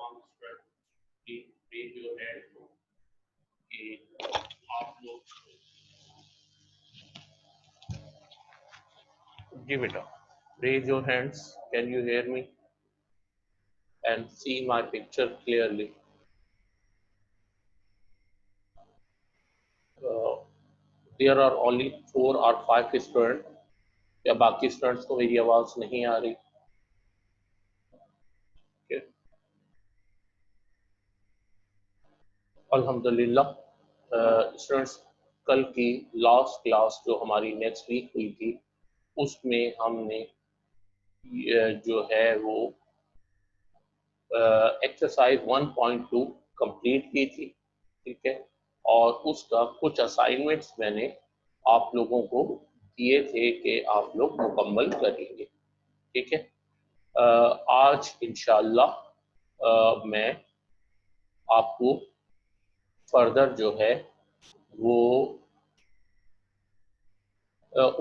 तमाम raise your hand कि आप लोग जी बेटा raise your hands, can you hear me and see my picture clearly? There are only 4 or 5 students. या बाकी स्टूडेंट्स को मेरी आवाज नहीं आ रही? okay. अल्हम्दुलिल्लाह स्टूडेंट्स कल की लास्ट क्लास जो हमारी नेक्स्ट वीक हुई थी उसमें हमने जो है वो एक्सरसाइज 1.2 कंप्लीट की थी, ठीक है, और उसका कुछ असाइनमेंट्स मैंने आप लोगों को दिए थे कि आप लोग मुकम्मल करेंगे, ठीक है। आज इंशाअल्लाह मैं आपको फर्दर जो है वो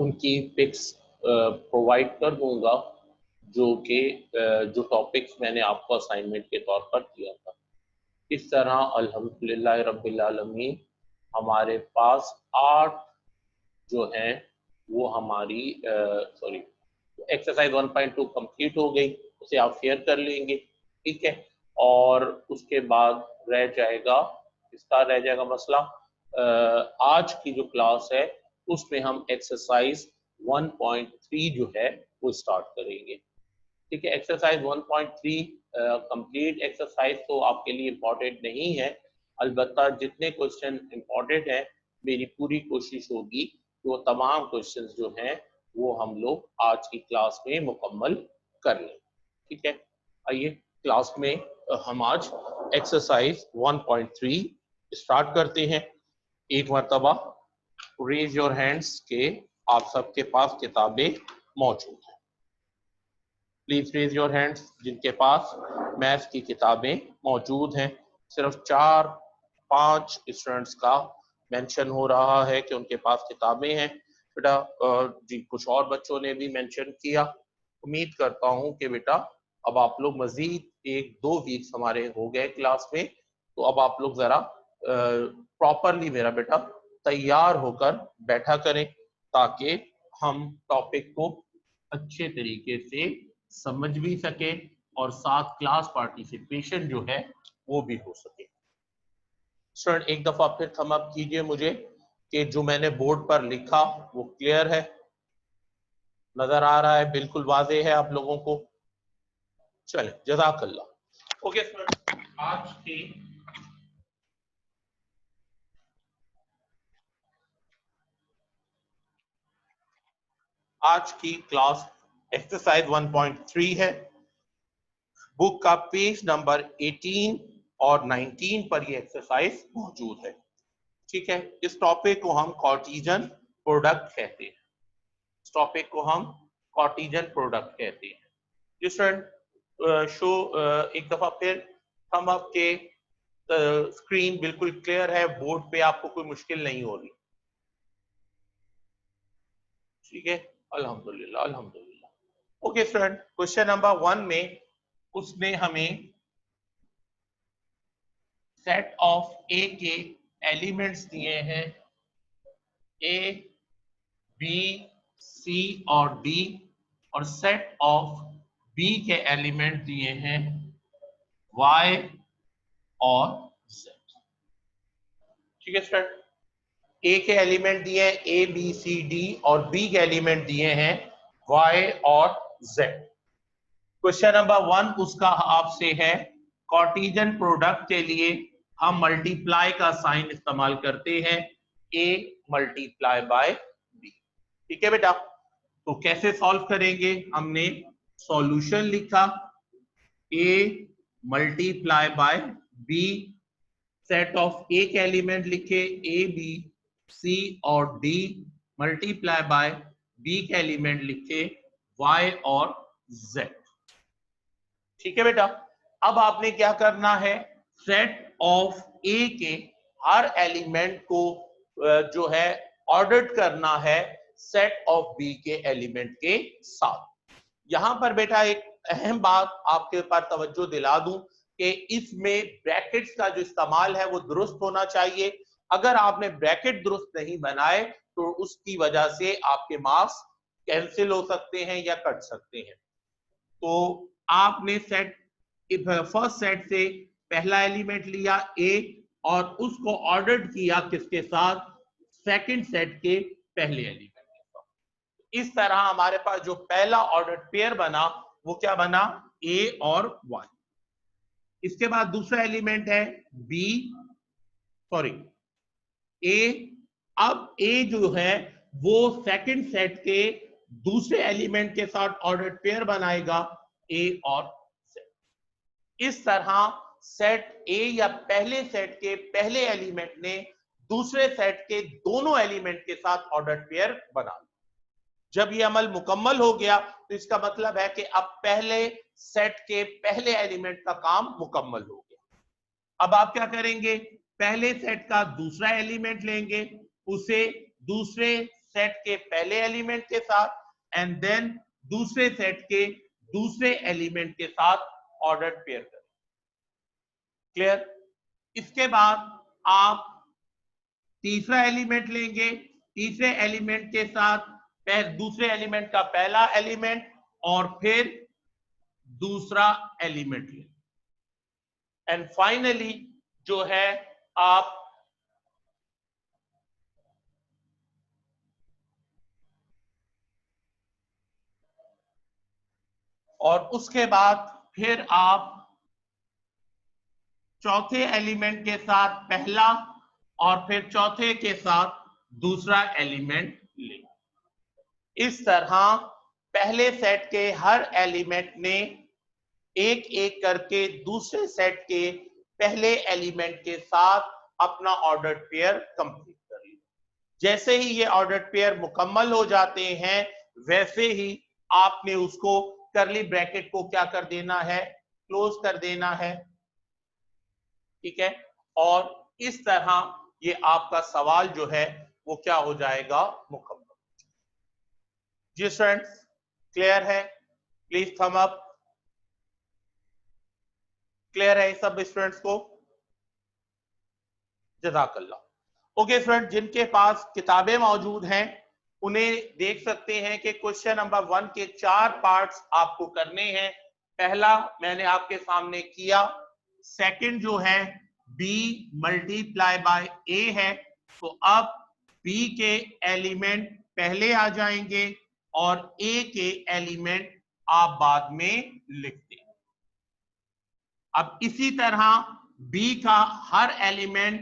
उनकी पिक्स प्रोवाइड कर दूंगा जो कि जो टॉपिक्स मैंने आपको असाइनमेंट के तौर पर दिया था। इस तरह अल्हम्दुलिल्लाह रब्बिल आलमीन हमारे पास 8 जो हैं वो हमारी सॉरी एक्सरसाइज 1.2 कंप्लीट हो गई, उसे आप शेयर कर लेंगे, ठीक है। और उसके बाद रह जाएगा इसका रह जाएगा मसला आज की जो क्लास है उसमें हम एक्सरसाइज 1.3 जो है वो स्टार्ट करेंगे, ठीक है। एक्सरसाइज 1.3 कंप्लीट एक्सरसाइज तो आपके लिए इम्पोर्टेंट नहीं है, अलबत्ता जितने क्वेश्चन इम्पोर्टेंट है मेरी पूरी कोशिश होगी कि वो तमाम क्वेश्चंस जो हैं वो हम लोग आज की क्लास में मुकम्मल कर लें, ठीक है। आइए क्लास में हम आज एक्सरसाइज 1.3 स्टार्ट करते हैं। एक मरतबा रेज योर हैंड्स के आप सबके पास किताबें मौजूद हैं। प्लीज रेज योर हैंड्स जिनके पास मैथ्स की किताबें मौजूद हैं। सिर्फ 4-5 स्टूडेंट्स का मेंशन हो रहा है कि उनके पास किताबें हैं। बेटा जी कुछ और बच्चों ने भी मेंशन किया। उम्मीद करता हूं कि बेटा अब आप लोग मजीद 1-2 वीक्स हमारे हो गए क्लास में, तो अब आप लोग जरा प्रॉपरली मेरा बेटा तैयार होकर बैठा करें ताकि हम टॉपिक को अच्छे तरीके से समझ भी सके और साथ क्लास पार्टिसिपेशन जो है वो भी हो सके। स्टूडेंट एक दफा फिर थम अप कीजिए मुझे कि जो मैंने बोर्ड पर लिखा वो क्लियर है, नजर आ रहा है, बिल्कुल वाज़ेह है आप लोगों को? चले जज़ाकल्लाह। ओके स्टूडेंट आज की क्लास एक्सरसाइज 1.3 है। बुक का पेज नंबर 18 और 19 पर ये एक्सरसाइज मौजूद है, ठीक है। इस टॉपिक को हम कार्टेशियन प्रोडक्ट कहते हैं। इस टॉपिक को हम कार्टेशियन प्रोडक्ट कहते हैं। स्टूडेंट शो एक दफा फिर हम आपके स्क्रीन बिल्कुल क्लियर है, बोर्ड पे आपको कोई मुश्किल नहीं हो रही, ठीक है। अल्हम्दुलिल्लाह अल्हम्दुलिल्लाह। ओके स्टूडेंट क्वेश्चन नंबर 1 में उसने हमें सेट ऑफ ए के एलिमेंट्स दिए हैं ए बी सी और डी, और सेट ऑफ बी के एलिमेंट दिए हैं वाई और जेड, ठीक है स्टूडेंट। ए के एलिमेंट दिए हैं ए बी सी डी और बी के एलिमेंट दिए हैं वाई और जेड। क्वेश्चन नंबर 1 उसका आपसे है कार्टेशियन प्रोडक्ट के लिए हम मल्टीप्लाई का साइन इस्तेमाल करते हैं ए मल्टीप्लाई बाय बी, ठीक है बेटा। तो कैसे सॉल्व करेंगे? हमने सॉल्यूशन लिखा A multiply by B, set of A के एलिमेंट लिखे ए बी सी और डी, मल्टीप्लाई बाय बी के एलिमेंट लिखे वाई और जेड, ठीक है बेटा। अब आपने क्या करना है, सेट ऑफ ए के हर एलिमेंट को जो है ऑर्डर करना है सेट ऑफ बी के एलिमेंट के साथ। यहां पर बेटा एक अहम बात आपके ऊपर तवज्जो दिला दूं कि इसमें ब्रैकेट्स का जो इस्तेमाल है वो दुरुस्त होना चाहिए। अगर आपने ब्रैकेट दुरुस्त नहीं बनाए तो उसकी वजह से आपके मार्क्स कैंसिल हो सकते हैं या कट सकते हैं। तो आपने सेट फर्स्ट सेट से पहला एलिमेंट लिया ए और उसको ऑर्डर किया किसके साथ, सेकंड सेट के पहले एलिमेंट के साथ। इस तरह हमारे पास जो पहला ऑर्डर पेयर बना वो क्या बना, ए और वाई। इसके बाद दूसरा एलिमेंट है बी, सॉरी ए। अब ए जो है वो सेकंड सेट के दूसरे एलिमेंट के साथ ऑर्डर पेयर बनाएगा, ए और सेट। इस तरह सेट ए या पहले सेट के पहले एलिमेंट ने दूसरे सेट के दोनों एलिमेंट के साथ ऑर्डर पेयर बना। जब ये अमल मुकम्मल हो गया तो इसका मतलब है कि अब पहले सेट के पहले एलिमेंट का काम मुकम्मल हो गया। अब आप क्या करेंगे, पहले सेट का दूसरा एलिमेंट लेंगे, उसे दूसरे सेट के पहले एलिमेंट के साथ एंड देन दूसरे सेट के दूसरे एलिमेंट के साथ ऑर्डर पेयर करें। क्लियर? इसके बाद आप तीसरा एलिमेंट लेंगे, तीसरे एलिमेंट के साथ दूसरे एलिमेंट का पहला एलिमेंट और फिर दूसरा एलिमेंट लेंगे एंड फाइनली जो है आप और उसके बाद फिर आप चौथे एलिमेंट के साथ पहला और फिर चौथे के साथ दूसरा एलिमेंट लें। इस तरह पहले सेट के हर एलिमेंट ने एक एक करके दूसरे सेट के पहले एलिमेंट के साथ अपना ऑर्डर पेयर कंप्लीट कर लिया। जैसे ही ये ऑर्डर पेयर मुकम्मल हो जाते हैं वैसे ही आपने उसको करली ब्रैकेट को क्या कर देना है, क्लोज कर देना है। ठीक है, और इस तरह ये आपका सवाल जो है वो क्या हो जाएगा, मुकम्मल। जी स्टूडेंट्स, क्लियर है? Please thumb up. क्लियर है सब स्टूडेंट्स को? जज़ाकल्लाह। ओके स्टूडेंट, जिनके पास किताबें मौजूद हैं उन्हें देख सकते हैं कि क्वेश्चन नंबर 1 के 4 पार्ट्स आपको करने हैं। पहला मैंने आपके सामने किया, सेकंड जो है b मल्टीप्लाई बाय a है, तो अब b के एलिमेंट पहले आ जाएंगे और a के एलिमेंट आप बाद में लिखते हैं। अब इसी तरह b का हर एलिमेंट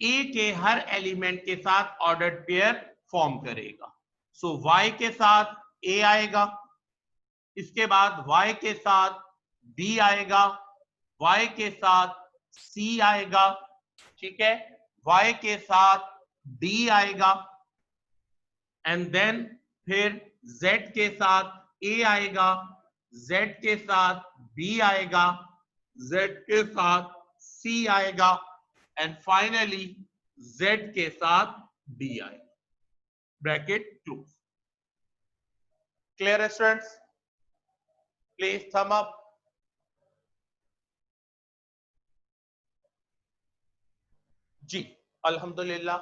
a के हर एलिमेंट के साथ ऑर्डर्ड पेयर फॉर्म करेगा। सो y के साथ a आएगा, इसके बाद y के साथ b आएगा, y के साथ c आएगा, ठीक है, y के साथ d आएगा एंड देन फिर z के साथ a आएगा, z के साथ b आएगा, z के साथ c आएगा एंड फाइनली z के साथ d आएगा। Bracket close. Clear students? Please thumb up. जी अल्हम्दुलिल्लाह।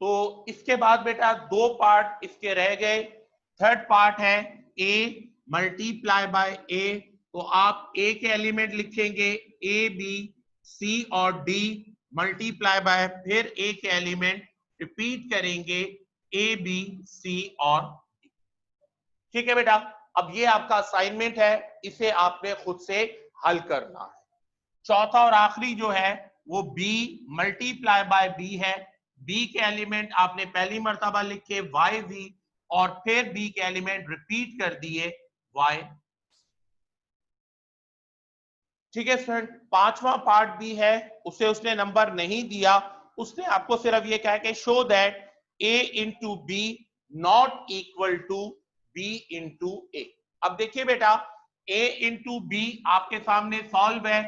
तो इसके बाद बेटा 2 पार्ट इसके रह गए। थर्ड पार्ट है a मल्टीप्लाई बाय a, तो आप a के एलिमेंट लिखेंगे a b c और d मल्टीप्लाई बाय फिर a के एलिमेंट रिपीट करेंगे a b c और d। ठीक है बेटा, अब ये आपका असाइनमेंट है, इसे आपने खुद से हल करना है। चौथा और आखिरी जो है वो b मल्टीप्लाई बाय b है। b के एलिमेंट आपने पहली मर्तबा लिखे y v और फिर b के एलिमेंट रिपीट कर दिए y। ठीक है स्टूडेंट, पांचवा पार्ट भी है, उसे उसने नंबर नहीं दिया, उसने आपको सिर्फ ये कहा कि show that a into B not equal to b into A. अब देखिए बेटा, a इंटू बी आपके सामने सॉल्व है,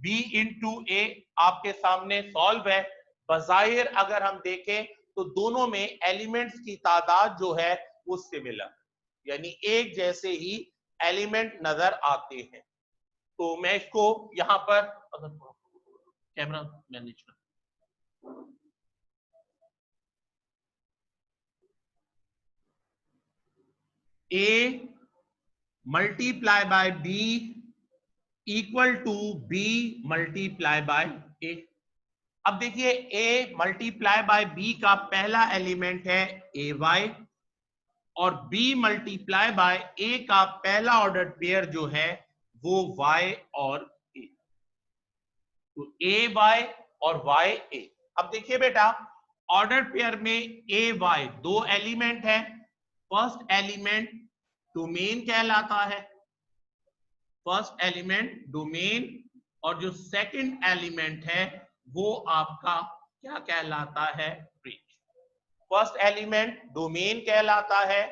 b इंटू ए आपके सामने सॉल्व है। बजाहिर अगर हम देखें तो दोनों में एलिमेंट्स की तादाद जो है वो सिमिलर, यानी एक जैसे ही एलिमेंट नजर आते हैं। तो मैं इसको यहां पर कैमरा मैनेज कर, A multiply by B equal to B multiply by A। अब देखिए A मल्टीप्लाई बाय B का पहला एलिमेंट है AY और B मल्टीप्लाई बाय A का पहला ऑर्डर पेयर जो है वो Y और A, तो AY और YA। अब देखिए बेटा ऑर्डर पेयर में AY दो एलिमेंट है, फर्स्ट एलिमेंट डोमेन कहलाता है, फर्स्ट एलिमेंट डोमेन, और जो सेकंड एलिमेंट है वो आपका क्या कहलाता है, रेंज। फर्स्ट एलिमेंट डोमेन कहलाता है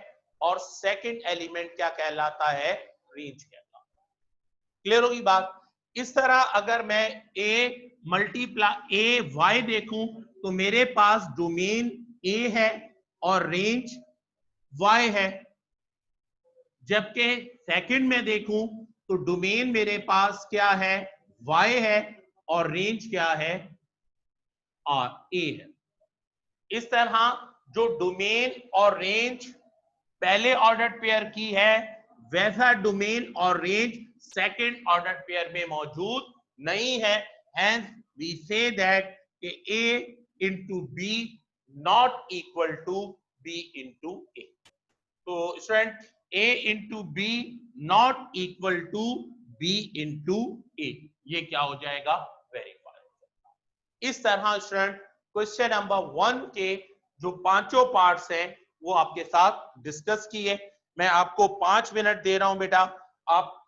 और सेकंड एलिमेंट क्या कहलाता है, रेंज कहलाता है। क्लियर होगी बात। इस तरह अगर मैं A मल्टीप्लाई AY देखूं तो मेरे पास डोमेन A है और रेंज Y है, जबकि सेकंड में देखूं तो डोमेन मेरे पास क्या है, Y है और रेंज क्या है, और A है। इस तरह जो डोमेन और रेंज पहले ऑर्डर पेयर की है वैसा डोमेन और रेंज सेकंड ऑर्डर पेयर में मौजूद नहीं है। Hence we say that A into B not equal to B into A। तो student A into B not equal to B into A, ये क्या हो जाएगा, वेरीफाई। इस तरह स्टूडेंट क्वेश्चन नंबर 1 के जो पांचों पार्ट्स हैं वो आपके साथ डिस्कस किए। मैं आपको 5 मिनट दे रहा हूं बेटा, आप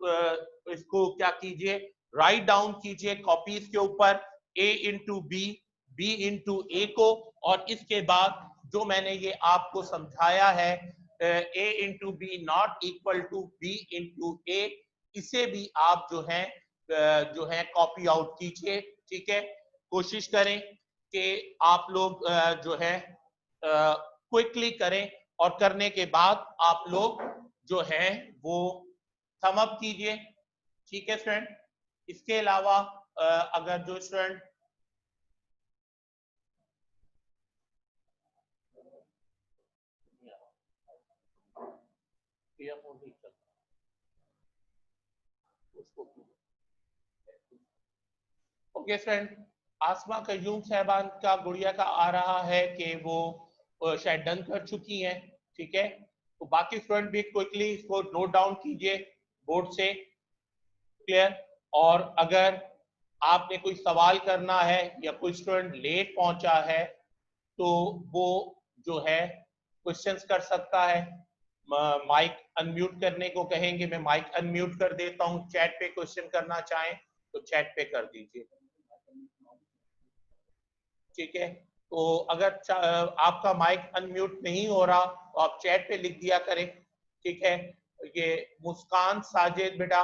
इसको क्या कीजिए, राइट डाउन कीजिए कॉपीज के ऊपर A into B, B into A को, और इसके बाद जो मैंने ये आपको समझाया है A into B not equal to B into A, इसे भी आप जो है कॉपी आउट कीजिए। ठीक है, कोशिश करें कि आप लोग जो है क्विकली करें, और करने के बाद आप लोग जो है वो थम अप कीजिए। ठीक है स्टूडेंट। इसके अलावा अगर जो स्टूडेंट ओके फ्रेंड, आसमा कयूम साहबान का गुड़िया का आ रहा है कि वो शायद डन कर चुकी हैं। ठीक है, तो बाकी स्टूडेंट भी क्विकली इसको नोट डाउन कीजिए बोर्ड से। क्लियर। और अगर आपने कोई सवाल करना है या कोई स्टूडेंट लेट पहुंचा है तो वो जो है क्वेश्चंस कर सकता है। माइक अनम्यूट करने को कहेंगे, मैं माइक अनम्यूट कर देता हूं। चैट पे क्वेश्चन करना चाहें तो चैट पे कर दीजिए। ठीक है, तो अगर आपका माइक अनम्यूट नहीं हो रहा तो आप चैट पे लिख दिया करें। ठीक है, ये मुस्कान साजिद बेटा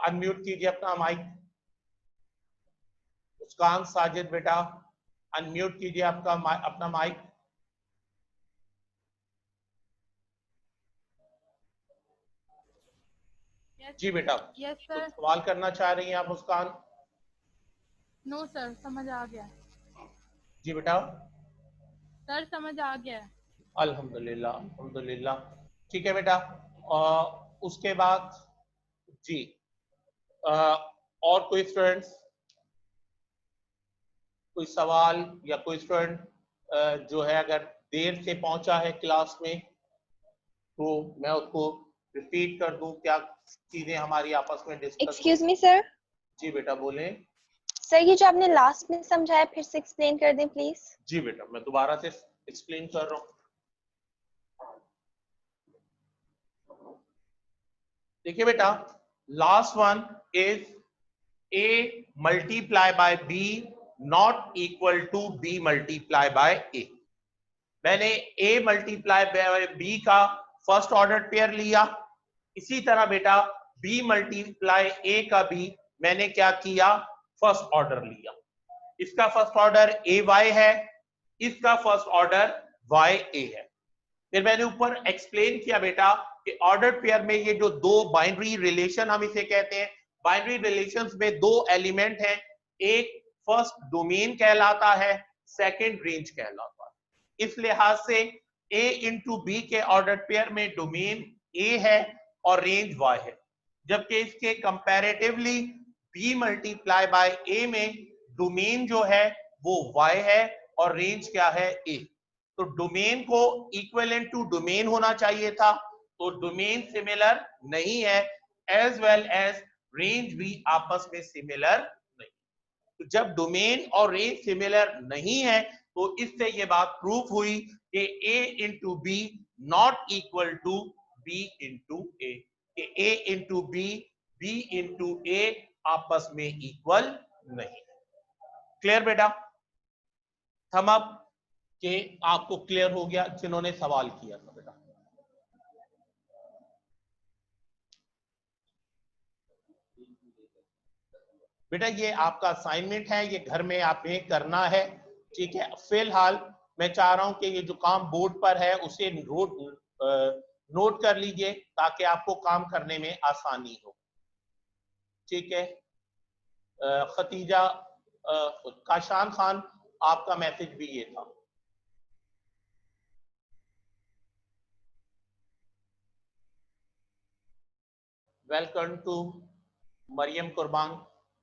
अनम्यूट कीजिए अपना माइक। मुस्कान साजिद बेटा अनम्यूट कीजिए आपका अपना माइक। जी बेटा, यस सर। सवाल करना चाह रही हैं आप मुस्कान? नो सर, समझ आ गया। जी बेटा। सर समझ आ गया। अल्हम्दुलिल्लाह अल्हम्दुलिल्लाह। ठीक है बेटा, उसके बाद जी और कोई स्टूडेंट्स, कोई सवाल या कोई स्टूडेंट जो है अगर देर से पहुंचा है क्लास में तो मैं उसको रिपीट कर दूं क्या चीजें हमारी आपस में डिस्कस। Excuse me sir. जी बेटा बोलें। सर ये जो आपने लास्ट में समझाया फिर से एक्सप्लेन कर दें प्लीज। जी बेटा, मैं दोबारा से एक्सप्लेन कर रहा हूँ। देखिए बेटा, last one is A multiply by B not equal to B multiply by A। मैंने A मल्टीप्लाई बाय B का फर्स्ट ऑर्डर पेयर लिया, इसी तरह बेटा B मल्टीप्लाई A का भी मैंने क्या किया, फर्स्ट ऑर्डर लिया। इसका फर्स्ट ऑर्डर AY है, इसका फर्स्ट ऑर्डर YA है। फिर मैंने ऊपर एक्सप्लेन किया बेटा कि ऑर्डर्ड पेयर में ये जो दो बाइनरी रिलेशन हम इसे कहते हैं, बाइनरी रिलेशंस में दो एलिमेंट हैं, एक फर्स्ट डोमेन कहलाता है, सेकंड रेंज कहलाता है। इस लिहाज से A इंटू बी के ऑर्डर्ड पेयर में डोमेन A है और रेंज Y है, जबकि इसके comparatively B multiply by A में डोमेन जो है वो Y है और रेंज क्या है A। तो डोमेन को इक्विवेलेंट टू डोमेन होना चाहिए था, तो डोमेन सिमिलर नहीं है, एज वेल एज रेंज भी आपस में सिमिलर नहीं। तो जब डोमेन और रेंज सिमिलर नहीं है तो इससे ये बात प्रूफ हुई कि A into B not equal to B into A, कि A into B B into A आपस में इक्वल नहीं। क्लियर बेटा? थम अप के आपको क्लियर हो गया जिन्होंने सवाल किया था बेटा। बेटा ये आपका असाइनमेंट है, ये घर में आपने करना है, ठीक है। फिलहाल मैं चाह रहा हूं कि ये जो काम बोर्ड पर है उसे नोट कर लीजिए ताकि आपको काम करने में आसानी हो, ठीक है। खतीजा काशान खान, आपका मैसेज भी ये था। वेलकम टू मरियम कुर्बान,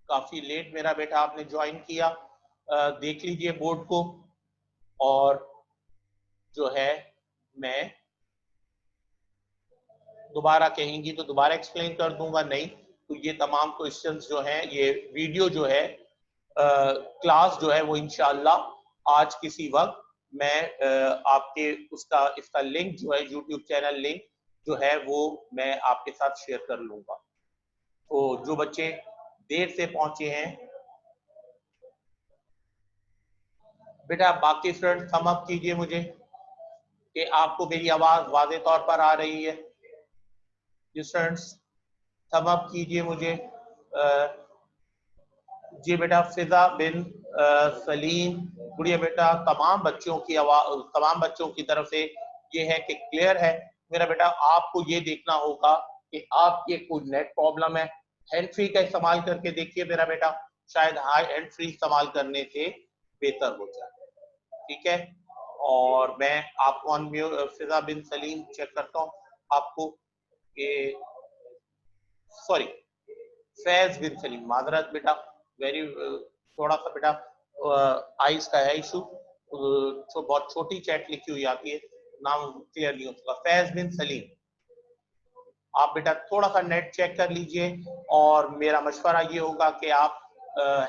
काफी लेट मेरा बेटा आपने ज्वाइन किया। देख लीजिए बोर्ड को, और जो है मैं दोबारा कहेंगी तो दोबारा एक्सप्लेन कर दूंगा, नहीं तो ये तमाम क्वेश्चंस जो हैं, ये वीडियो जो है क्लास जो है वो इंशाल्लाह आज किसी वक्त मैं आपके इसका लिंक जो है, यूट्यूब चैनल लिंक जो है वो मैं आपके साथ शेयर कर लूंगा। तो जो बच्चे देर से पहुंचे हैं बेटा, बाकी स्टूडेंट थम अप कीजिए मुझे कि आपको मेरी आवाज वाज़े तौर पर आ रही है। स्टूडेंट्स थम अप कीजिए मुझे। जी बेटा, फिजा बिन सलीम, गुड़िया बेटा, तमाम बच्चों की आवाज, तमाम बच्चों की तरफ से ये है कि क्लियर है मेरा बेटा। आपको ये देखना होगा कि आपके कोई नेट प्रॉब्लम है, हैंड फ्री का इस्तेमाल करके देखिए मेरा बेटा, शायद हाई हैंड फ्री इस्तेमाल करने से बेहतर हो जाए, ठीक है। और मैं आपको फिजा बिन सलीम चेक करता हूँ आपको कि सॉरी फैज बिन सलीम, माजरत बेटा, वेरी थोड़ा सा बेटा आइस का है इशू, तो बहुत छोटी चैट लिखी हुई आती है, नाम क्लियर नहीं होता। फैज बिन सलीम, आप बेटा थोड़ा सा नेट चेक कर लीजिए, और मेरा मशवरा ये होगा कि आप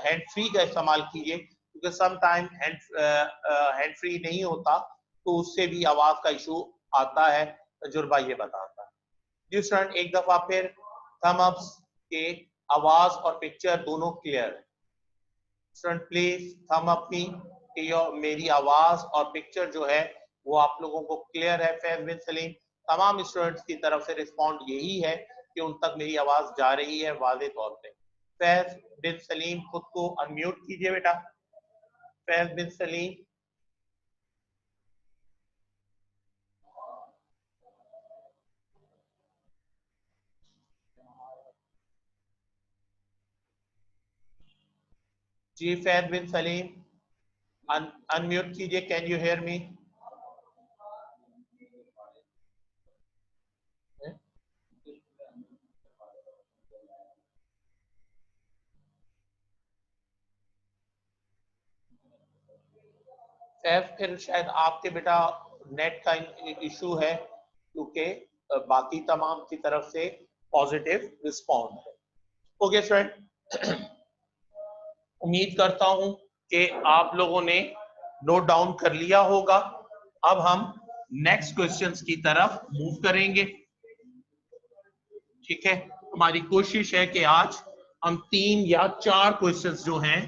हैंड फ्री का इस्तेमाल कीजिए, क्योंकि सम टाइम हैंड फ्री नहीं होता तो उससे भी आवाज का इशू आता है, तजुर्बा ये बताता है। जी स्टूडेंट, एक दफा फिर थम अप्स के आवाज और पिक्चर दोनों क्लियर है। स्टूडेंट प्लीज थम अप मी कि मेरी आवाज और पिक्चर जो है वो आप लोगों को क्लियर है। फैज बिन सलीम, तमाम स्टूडेंट्स की तरफ से रिस्पॉन्ड यही है कि उन तक मेरी आवाज जा रही है वाज़े तौर पे। फैज बिन सलीम, खुद को अनम्यूट कीजिए बेटा। फैज बिन सलीम, जी फैज बिन सलीम अनम्यूट कीजिए। Can you hear me? फिर शायद आपके बेटा नेट का इशू है, क्योंकि बाकी तमाम की तरफ से पॉजिटिव रिस्पॉन्ड है। ओके फ्रेंड, उम्मीद करता हूं कि आप लोगों ने नोट डाउन कर लिया होगा। अब हम नेक्स्ट क्वेश्चंस की तरफ मूव करेंगे, ठीक है। हमारी कोशिश है कि आज हम 3 या 4 क्वेश्चंस जो हैं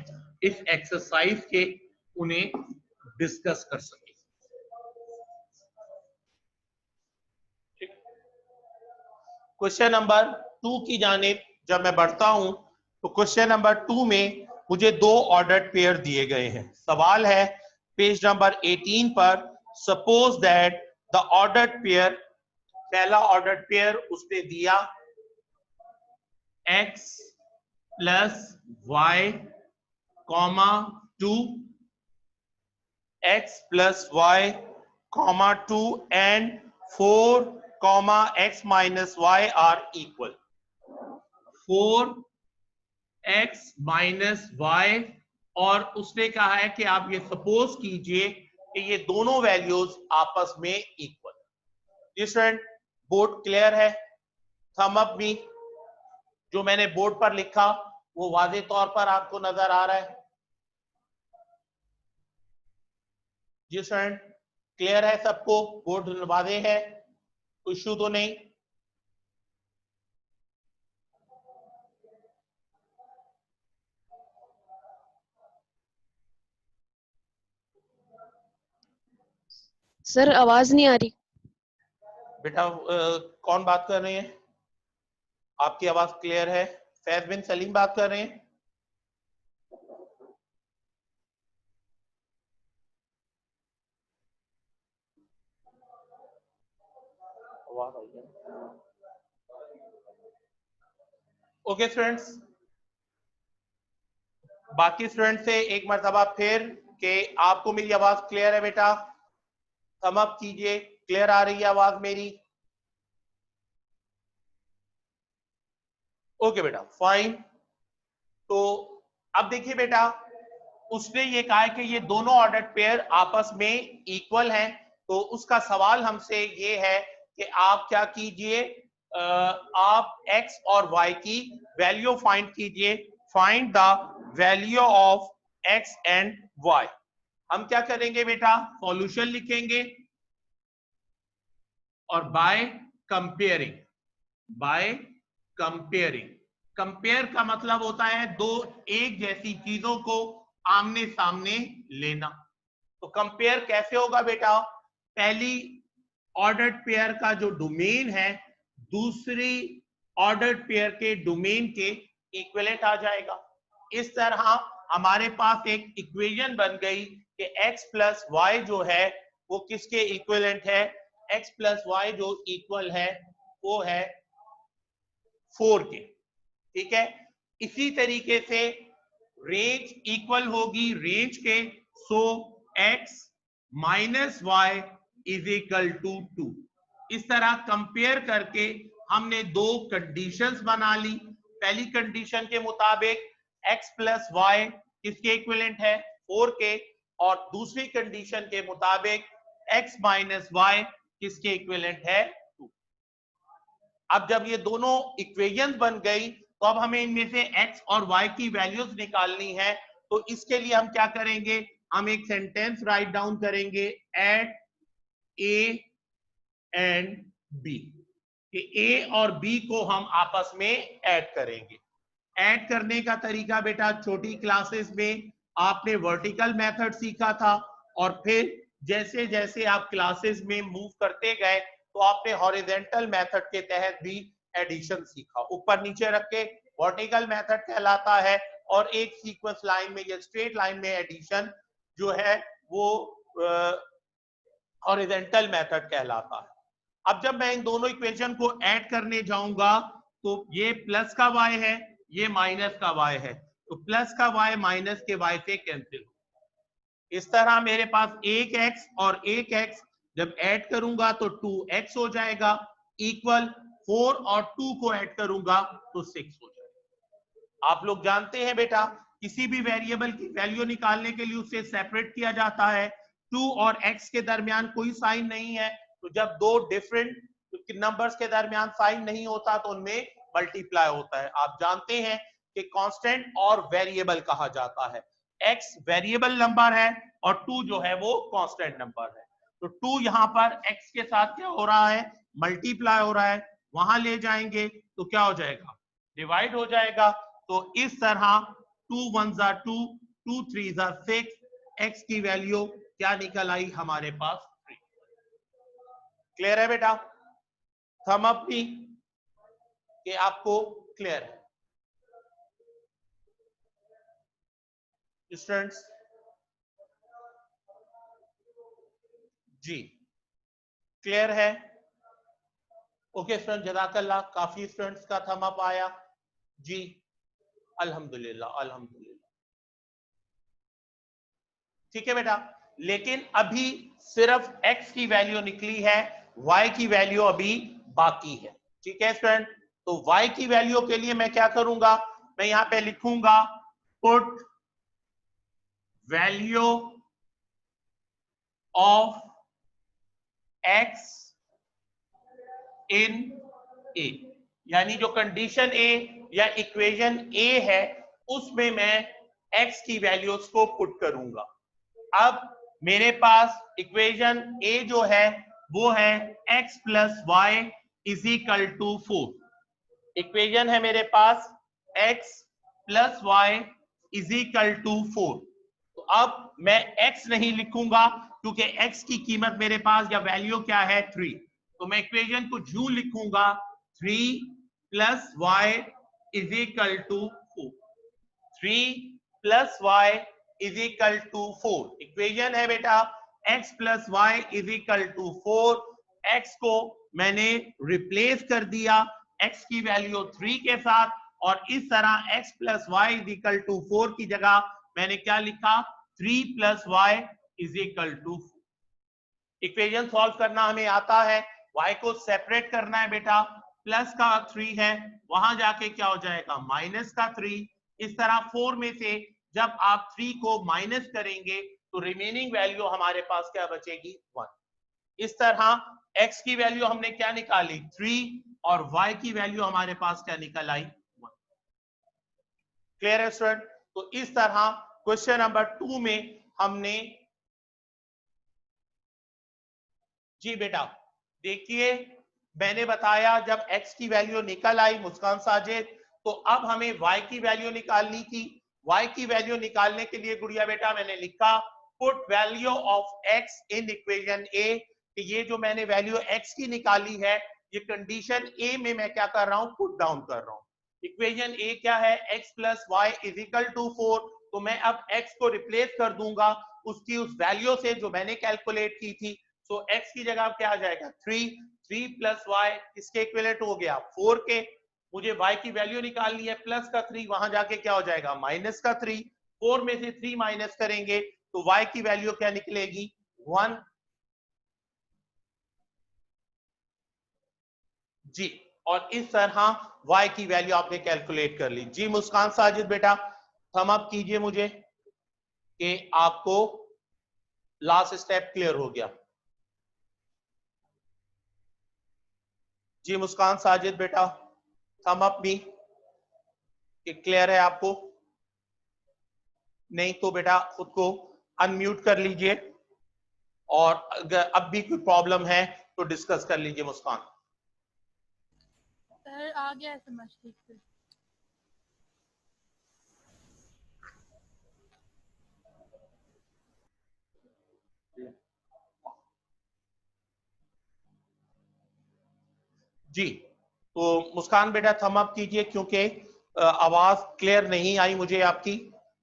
इस एक्सरसाइज के उन्हें डिस्कस कर सके। क्वेश्चन नंबर 2 की जानिब जब मैं बढ़ता हूं तो क्वेश्चन नंबर 2 में मुझे 2 ऑर्डर्ड पेयर दिए गए हैं। सवाल है पेज नंबर 18 पर, suppose that the ordered pair पहला ऑर्डर पेयर उसने दिया x plus y comma 2, x plus y comma 2 and 4 comma x minus y are equal 4x minus y, और उसने कहा है कि आप ये सपोज कीजिए कि ये दोनों वैल्यूज आपस में इक्वल। जी स्टूडेंट, बोर्ड क्लियर है? थम अप भी जो मैंने बोर्ड पर लिखा वो वाज़े तौर पर आपको नजर आ रहा है? जी स्टूडेंट, क्लियर है सबको? बोर्ड वाज़े है, कोई इशू तो नहीं? सर आवाज नहीं आ रही। बेटा कौन बात कर रहे हैं? आपकी आवाज क्लियर है। फैज बिन सलीम बात कर रहे हैं। ओके स्टूडेंट्स, बाकी स्टूडेंट से एक मर्तबा फिर कि आपको मेरी आवाज क्लियर है बेटा? थम अप कीजिए, क्लियर आ रही है आवाज मेरी? ओके बेटा, फाइन। तो अब देखिए बेटा, उसने ये कहा है कि ये दोनों ऑर्डर पेयर आपस में इक्वल हैं, तो उसका सवाल हमसे ये है कि आप क्या कीजिए, आप x और y की वैल्यू फाइंड कीजिए। Find the value of x and y। हम क्या करेंगे बेटा, सॉल्यूशन लिखेंगे और by comparing, by comparing. Compare का मतलब होता है दो एक जैसी चीजों को आमने सामने लेना। तो कंपेयर कैसे होगा बेटा? पहली ऑर्डर्ड पेयर का जो डोमेन है दूसरी ऑर्डर्ड पेयर के डोमेन के इक्विवेलेंट आ जाएगा। इस तरह हमारे पास एक इक्वेशन बन गई कि x प्लस वाई जो है वो किसके इक्विवेलेंट है? x प्लस वाई जो इक्वल है वो है 4 के। ठीक है, इसी तरीके से रेंज इक्वल होगी रेंज के, so x minus y is equal to 2। इस तरह कंपेयर करके हमने दो कंडीशंस बना ली। पहली कंडीशन के मुताबिक x प्लस वाई किसके इक्विवेलेंट है? 4 के, और दूसरी कंडीशन के मुताबिक x माइनस वाई किसके इक्विवेलेंट है? 2। अब जब ये दोनों इक्वेशंस बन गई तो अब हमें इनमें से x और y की वैल्यूज निकालनी है। तो इसके लिए हम क्या करेंगे, हम एक सेंटेंस राइट डाउन करेंगे, एट a एंड b, कि a और b को हम आपस में ऐड करेंगे। ऐड करने का तरीका बेटा छोटी क्लासेस में आपने वर्टिकल मेथड सीखा था, और फिर जैसे जैसे आप क्लासेस में मूव करते गए तो आपने हॉरिजॉन्टल मेथड के तहत भी एडिशन सीखा। ऊपर नीचे रख के वर्टिकल मेथड कहलाता है, और एक सीक्वेंस लाइन में या स्ट्रेट लाइन में एडिशन जो है वो हॉरिजॉन्टल मेथड कहलाता है। अब जब मैं इन दोनों इक्वेशन को ऐड करने जाऊंगा तो ये प्लस का y है, ये माइनस का y है, तो प्लस का y माइनस के y से कैंसिल हो। इस तरह मेरे पास एक x और एक x जब ऐड करूंगा तो 2x हो जाएगा, इक्वल 4 और 2 को ऐड करूंगा तो 6 हो जाएगा। आप लोग जानते हैं बेटा, किसी भी वेरिएबल की वैल्यू निकालने के लिए उसे सेपरेट किया जाता है। 2 और x के दरमियान कोई साइन नहीं है, तो जब दो डिफरेंट नंबर्स के दरमियान साइन नहीं होता तो उनमें मल्टीप्लाई होता है। आप जानते हैं कि कांस्टेंट और वेरिएबल कहा जाता है। x वेरिएबल नंबर है और 2 जो है वो कांस्टेंट नंबर है। तो 2 यहां पर x के साथ क्या हो रहा है, मल्टीप्लाई हो रहा है, वहां ले जाएंगे तो क्या हो जाएगा, डिवाइड हो जाएगा। तो इस तरह 2 1 जा 2, 2 3 जा 6, x की वैल्यू क्या निकल आई हमारे पास? 3। क्लियर है बेटा? थम अप भी कि आपको क्लियर है स्टूडेंट्स? जी क्लियर है? ओके स्टूडेंट, जज़ाकल्लाह, काफी स्टूडेंट्स का थम अप आया जी, अल्हम्दुलिल्लाह अल्हम्दुलिल्लाह। ठीक है बेटा, लेकिन अभी सिर्फ x की वैल्यू निकली है, y की वैल्यू अभी बाकी है। ठीक है स्टूडेंट, तो y की वैल्यू के लिए मैं क्या करूंगा, मैं यहां पे लिखूंगा put value of x in a, यानी जो कंडीशन a या इक्वेशन a है उसमें मैं x की वैल्यूज को पुट करूंगा। अब मेरे पास इक्वेशन a जो है वो है x plus y is equal to 4। Equation है मेरे पास x plus y is equal to 4। तो अब मैं x नहीं लिखूंगा क्योंकि x की कीमत मेरे पास या वैल्यू क्या है 3, तो मैं इक्वेशन को यूं लिखूंगा 3 plus y is equal to 4। 3 plus y is equal to 4। Equation है बेटा x plus y is equal to 4। x को मैंने रिप्लेस कर दिया x की वैल्यू 3 के साथ, और इस तरह x plus y is equal to 4 की जगह मैंने क्या लिखा, 3 plus y is equal to 4। Equation solve करना हमें आता है, y को सेपरेट करना है बेटा, प्लस का 3 है, वहां जाके क्या हो जाएगा माइनस का 3। इस तरह 4 में से जब आप 3 को माइनस करेंगे तो रिमेनिंग वैल्यू हमारे पास क्या बचेगी 1। इस तरह x की वैल्यू हमने क्या निकाली 3 और y की वैल्यू हमारे पास क्या निकल आई 1। क्लियर है स्टूडेंट? तो इस तरह क्वेश्चन नंबर 2 में हमने, जी बेटा देखिए मैंने बताया जब x की वैल्यू निकल आई मुस्कान साजिद, तो अब हमें y की वैल्यू निकालनी थी। y की वैल्यू निकालने के लिए गुड़िया बेटा मैंने लिखा put value of x in equation a, कि ये जो मैंने वैल्यू x की निकाली है ये कंडीशन a में मैं क्या कर रहा हूं, पुट डाउन कर रहा हूं। इक्वेशन a क्या है, x plus y is equal to 4, तो मैं अब x को रिप्लेस कर दूंगा उसकी उस वैल्यू से जो मैंने कैलकुलेट की थी। तो x की जगह क्या आ जाएगा 3 प्लस वाई किसके इक्विवेलेंट हो गया 4 के। मुझे y की वैल्यू निकालनी है, प्लस का 3 वहां जाके क्या हो जाएगा माइनस का 3। 4 में से 3 माइनस करेंगे तो y की वैल्यू क्या निकलेगी 1 जी। और इस तरह y की वैल्यू आपने कैलकुलेट कर ली। जी मुस्कान साजिद बेटा थम अप कीजिए मुझे कि आपको लास्ट स्टेप क्लियर हो गया। जी मुस्कान साजिद बेटा थम अप भी कि क्लियर है आपको, नहीं तो बेटा खुद को अनम्यूट कर लीजिए और अगर अब भी कोई प्रॉब्लम है तो डिस्कस कर लीजिए। मुस्कान सर आ गया है समझ ठीक से। जी तो मुस्कान बेटा थम अप कीजिए क्योंकि आवाज क्लियर नहीं आई मुझे आपकी।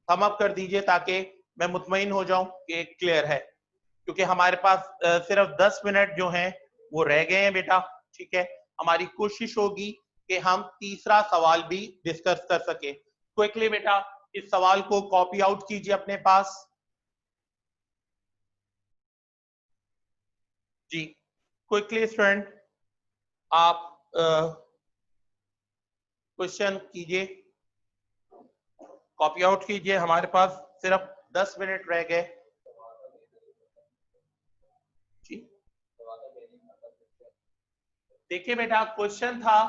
थम अप कर दीजिए ताकि मैं मुतमईन हो जाऊं कि क्लियर है, क्योंकि हमारे पास सिर्फ 10 मिनट जो हैं वो रह गए हैं बेटा। ठीक है, हमारी कोशिश होगी कि हम तीसरा सवाल भी डिस्कस कर सके। क्विकली बेटा इस सवाल को कॉपी आउट कीजिए अपने पास। जी क्विकली स्टूडेंट आप क्वेश्चन कीजिए, कॉपी आउट कीजिए, हमारे पास सिर्फ 10 मिनट रह गए। जी देखिए बेटा क्वेश्चन था,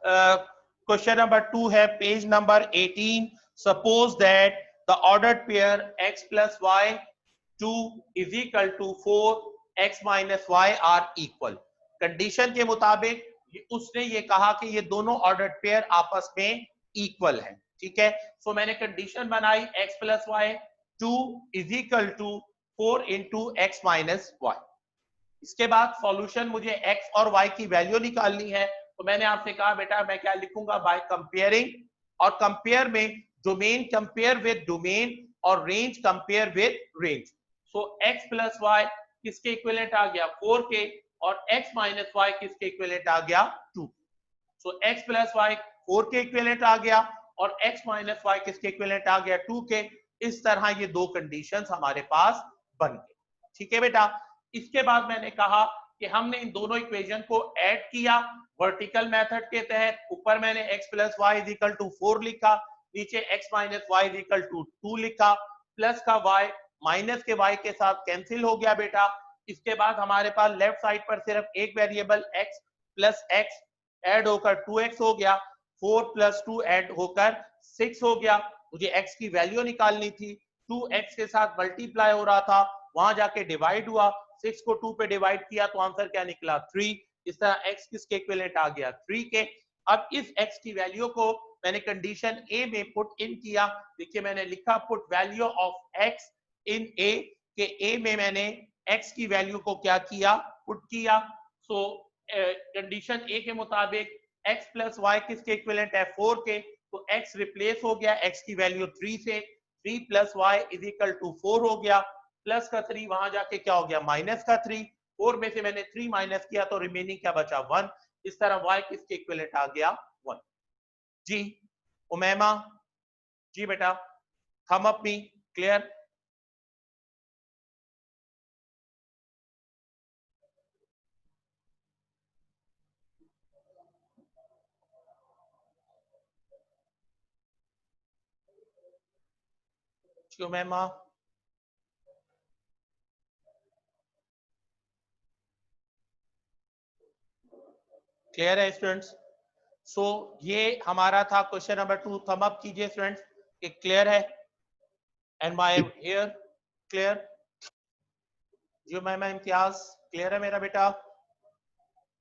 क्वेश्चन नंबर 2 है page number 18। Suppose that the ordered pair x plus y 2 is equal to 4 x minus y are equal. Condition के मुताबिक उसने ये कहा कि ये दोनों ऑर्डर्ड पेयर आपस में इक्वल है। ठीक है, सो मैंने कंडीशन बनाई x plus y 2 is equal to 4 into x minus y. इसके बाद सॉल्यूशन मुझे x और y की वैल्यू निकालनी है, तो मैंने आपसे कहा बेटा मैं क्या लिखूंगा बाय कंपेयरिंग, और कंपेयर में डोमेन कंपेयर विद डोमेन और range compare with range. So x plus y किसके इक्विवेलेंट आ गया 4 के, और x माइनस वाई किसके इक्विवेलेंट आ गया 2। सो x प्लस वाई 4 के इक्विवेलेंट आ गया और x माइनस वाई किसके इक्विवेलेंट आ गया 2 के। इस तरह ये दो कंडीशंस हमारे पास बन गए। ठीक है बेटा, इसके बाद मैंने कहा कि हमने इन दोनों इक्वेशन को ऐड किया वर्टिकल मेथड के तहत। ऊपर मैंने x plus y is equal to 4 लिखा, नीचे x minus y is equal to 2 लिखा। प्लस का y माइनस के y के साथ कैंसिल हो गया बेटा। इसके बाद हमारे पास लेफ्ट साइड पर सिर्फ एक variable x plus x add होकर 2x हो गया, 4 प्लस 2 ऐड होकर 6 हो गया। मुझे x की वैल्यू निकालनी थी, 2x के साथ मल्टीप्लाई हो रहा था, वहां जाके डिवाइड हुआ, 6 को 2 पे डिवाइड किया तो आंसर क्या निकला 3। इस तरह x किसके इक्विवेलेंट आ गया 3 के। अब इस x की वैल्यू को मैंने कंडीशन a में पुट इन किया। देखिए मैंने लिखा put value of x in a के a में मैंने x की वैल्यू को क्या किया पुट किया। सो कंडीशन a के मुताबिक x प्लस वाई किसके इक्विवेलेंट है 4 के, तो x रिप्लेस हो गया x की वैल्यू 3 से, 3 plus y is equal to 4 हो गया, प्लस का 3 वहां जाके क्या हो गया माइनस का 3, 4 में से मैंने 3 माइनस किया तो रिमेनिंग क्या बचा 1। इस तरह y किसके इक्विवेलेंट आ गया 1। जी उमैमा, जी बेटा, थम अप मी, क्लियर। जी उमैमा, क्लियर है स्टूडेंट्स। सो ये हमारा था क्वेश्चन नंबर 2। थम अप कीजिए स्टूडेंट्स, ये क्लियर है एंड माय हियर क्लियर। जी मैम इम्तियाज, क्लियर है मेरा बेटा?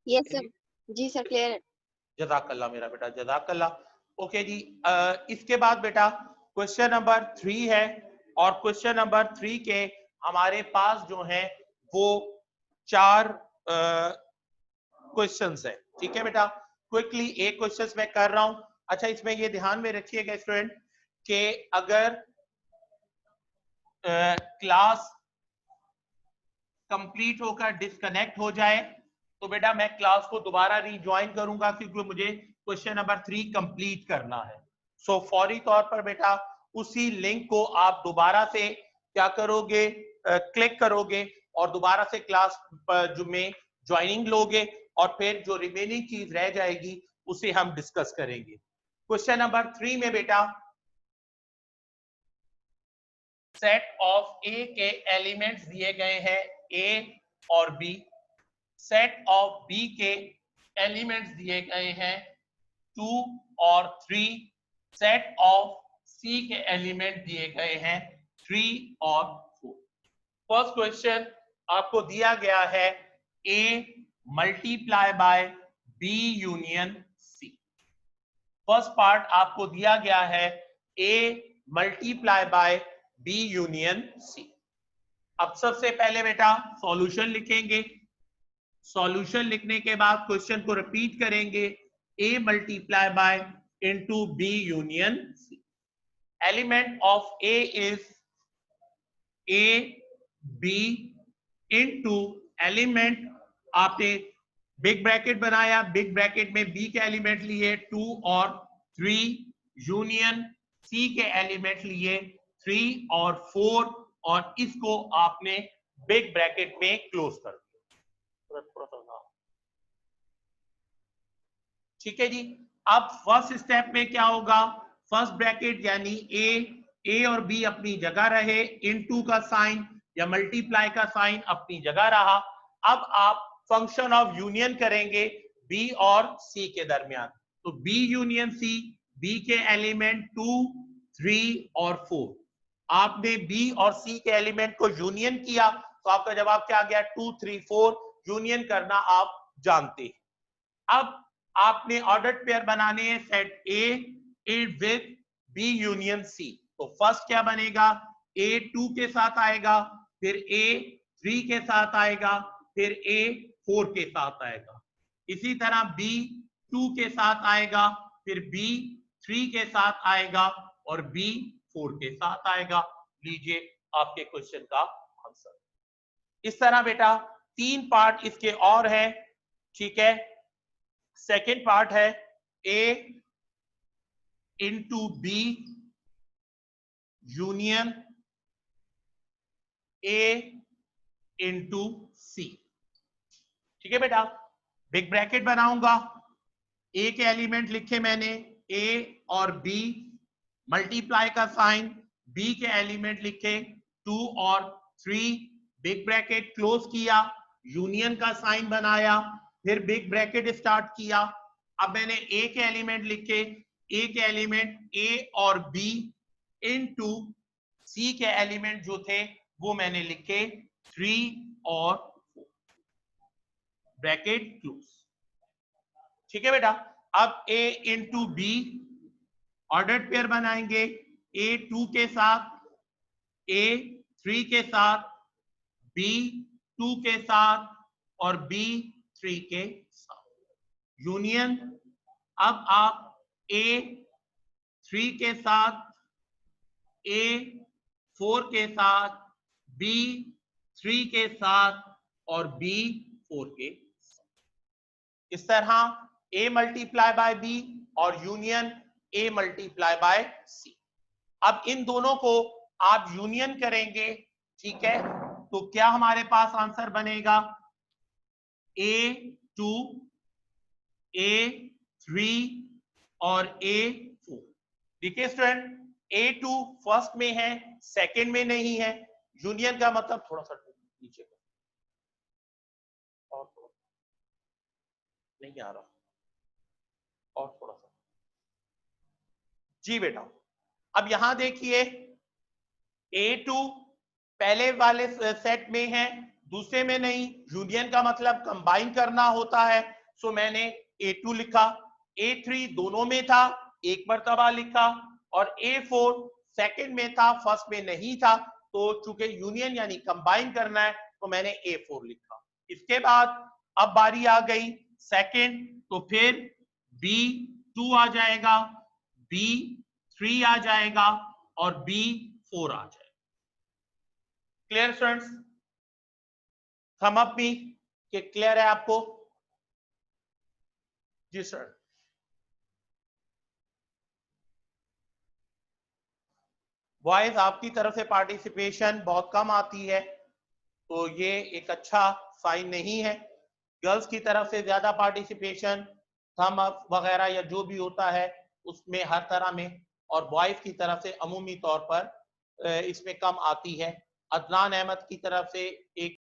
Yes sir. जी सर क्लियर है। जज़ाकल्लाह मेरा बेटा, जज़ाकल्लाह। ओके जी, इसके बाद बेटा क्वेश्चन नंबर 3 है और क्वेश्चन नंबर 3 के हमारे पास जो है वो 4 क्वेश्चंस है। ठीक है बेटा, क्विकली एक क्वेश्चंस मैं कर रहा हूं। अच्छा इसमें ये ध्यान में रखिएगा स्टूडेंट कि अगर क्लास कंप्लीट होकर डिस्कनेक्ट हो जाए तो बेटा मैं क्लास को दोबारा रीज्वाइन करूंगा क्योंकि मुझे क्वेश्चन नंबर 3 कंप्लीट करना है। सो फौरी तौर पर बेटा उसी लिंक को आप दोबारा से क्या करोगे, क्लिक करोगे और दोबारा से क्लास में ज्वाइनिंग लोगे और फिर जो रिमेनिंग चीज रह जाएगी उसे हम डिस्कस करेंगे। क्वेश्चन नंबर 3 में बेटा सेट ऑफ ए के एलिमेंट्स दिए गए हैं ए और बी, सेट ऑफ बी के एलिमेंट्स दिए गए हैं 2 और 3, सेट ऑफ सी के एलिमेंट दिए गए हैं 3 और 4। फर्स्ट क्वेश्चन आपको दिया गया है A multiply by B union C. First part आपको दिया गया है A multiply by B union C. अब सबसे पहले बेटा सॉल्यूशन लिखेंगे, सॉल्यूशन लिखने के बाद क्वेश्चन को रिपीट करेंगे a multiply bye into b union c। Element of a is a b into element, आपने बिग ब्रैकेट बनाया, बिग ब्रैकेट में b के एलिमेंट लिए 2 और 3 यूनियन c के एलिमेंट लिए 3 और 4 और इसको आपने बिग ब्रैकेट में क्लोज कर दिया। ठीक है जी। अब फर्स्ट स्टेप में क्या होगा, फर्स्ट ब्रैकेट यानी ए और बी अपनी जगह रहे, इनटू का साइन या मल्टीप्लाई का साइन अपनी जगह रहा। अब आप फंक्शन ऑफ यूनियन करेंगे बी और सी के दरमियान, तो बी यूनियन सी, बी के एलिमेंट 2, 3 और 4, आपने बी और सी के एलिमेंट को यूनियन किया तो आपका जवाब क्या आ गया 2, 3, 4। यूनियन करना आप जानते हैं। अब आपने ऑर्डर्ड पेयर बनाने हैं set A with B union C, तो फर्स्ट क्या बनेगा ए 2 के साथ आएगा, फिर ए 3 के साथ आएगा, फिर ए 4 के साथ आएगा। इसी तरह बी 2 के साथ आएगा, फिर बी 3 के साथ आएगा और बी 4 के साथ आएगा। लीजिए आपके क्वेश्चन का आंसर। इस तरह बेटा तीन पार्ट इसके और है, ठीक है। सेकंड पार्ट है A into B union A into C, ठीक है बेटा। बिग ब्रैकेट बनाऊंगा, A के एलिमेंट लिखे मैंने A और B, मल्टीप्लाई का साइन, B के एलिमेंट लिखे 2 और 3, बिग ब्रैकेट क्लोज किया, यूनियन का साइन बनाया, फिर बिग ब्रैकेट स्टार्ट किया। अब मैंने A के एलिमेंट लिखे, A के एलिमेंट A और B इनटू C के एलिमेंट जो थे वो मैंने लिखे 3 और 4, ब्रैकेट क्लोज, ठीक है बेटा। अब A into B ordered pair बनाएंगे, A 2 के साथ, A 3 के साथ, B 2 के साथ और B 3 के साथ, यूनियन। अब आप A 3 के साथ, A 4 के साथ, B 3 के साथ और B 4 के साथ, इस तरह A मल्टीप्लाई बाय B और union A multiply bye C। अब इन दोनों को आप यूनियन करेंगे, ठीक है, तो क्या हमारे पास आंसर बनेगा A2, A3 और A4। देखिए स्टूडेंट, A2 फर्स्ट में है, सेकंड में नहीं है, यूनियन का मतलब थोड़ा सा नीचे और थोड़ा नहीं आ रहा, और थोड़ा सा जी बेटा। अब यहां देखिए A2 पहले वाले सेट में है, दूसरे में नहीं, यूनियन का मतलब कंबाइन करना होता है, सो मैंने A2 लिखा। A3 दोनों में था, एक मर्तबा लिखा, और A4 सेकंड में था, फर्स्ट में नहीं था, तो चूंकि यूनियन यानी कंबाइन करना है तो मैंने A4 लिखा। इसके बाद अब बारी आ गई सेकंड, तो फिर B2 आ जाएगा, B3 आ जाएगा और B4 आ जाएगा। Clear students? थम अप मी कि क्लियर है आपको? जी सर। बॉयज आपकी तरफ से पार्टिसिपेशन बहुत कम आती है, तो ये एक अच्छा साइन नहीं है। गर्ल्स की तरफ से ज्यादा पार्टिसिपेशन, थम अप वगैरह या जो भी होता है उसमें हर तरह में, और बॉयज की तरफ से अमूमी तौर पर इसमें कम आती है। अदनान अहमद की तरफ से एक